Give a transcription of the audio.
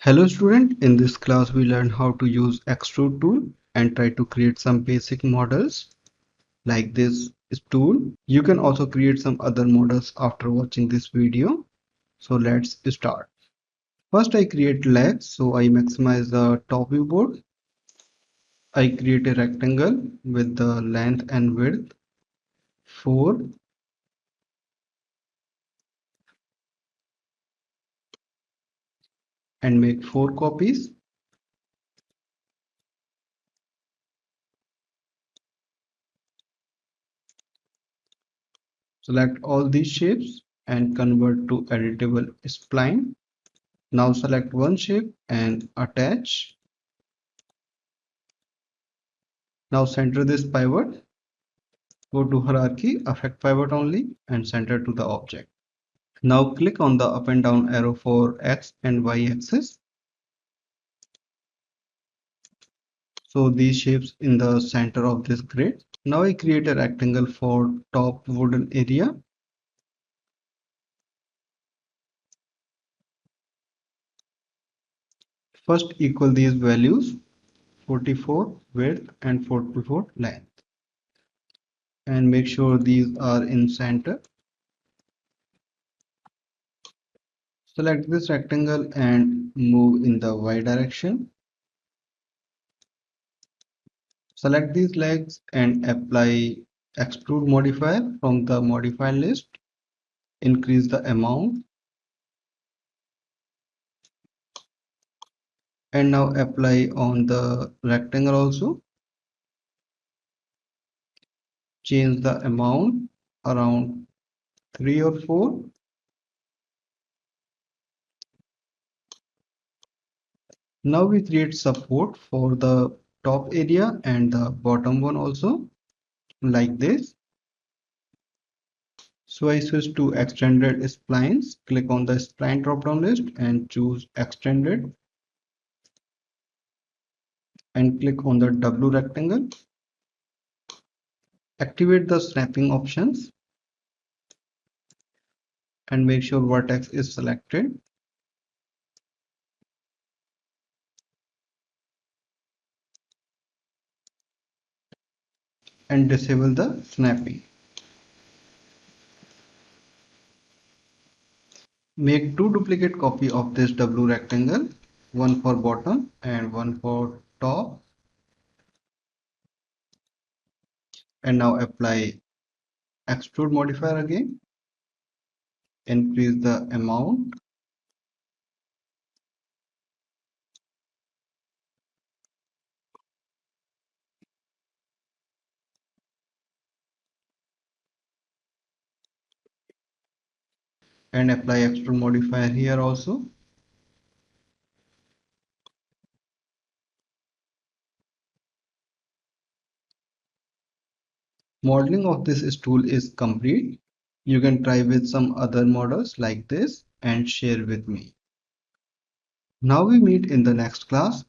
Hello student, in this class we learn how to use Extrude tool and try to create some basic models like this tool. You can also create some other models after watching this video. So let's start. First I create legs, so I maximize the top viewport. I create a rectangle with the length and width 4 and make 4 copies. Select all these shapes and convert to editable spline. Now select one shape and attach. Now center this pivot. Go to hierarchy, affect pivot only and center to the object. Now click on the up and down arrow for X and Y axis. So these shapes in the center of this grid. Now I create a rectangle for top wooden area. First equal these values 44 width and 44 length. And make sure these are in center. Select this rectangle and move in the Y direction. Select these legs and apply Extrude Modifier from the modifier list. Increase the amount. And now apply on the rectangle also. Change the amount around 3 or 4. Now we create support for the top area and the bottom one also, like this. So I switch to extended splines. Click on the spline drop down list and choose extended. And click on the W rectangle. Activate the snapping options and make sure vertex is selected. And disable the snapping. Make two duplicate copy of this W rectangle, one for bottom and one for top. And now apply Extrude Modifier again. Increase the amount. And apply Extrude Modifier here also. Modeling of this tool is complete. You can try with some other models like this and share with me. Now we meet in the next class.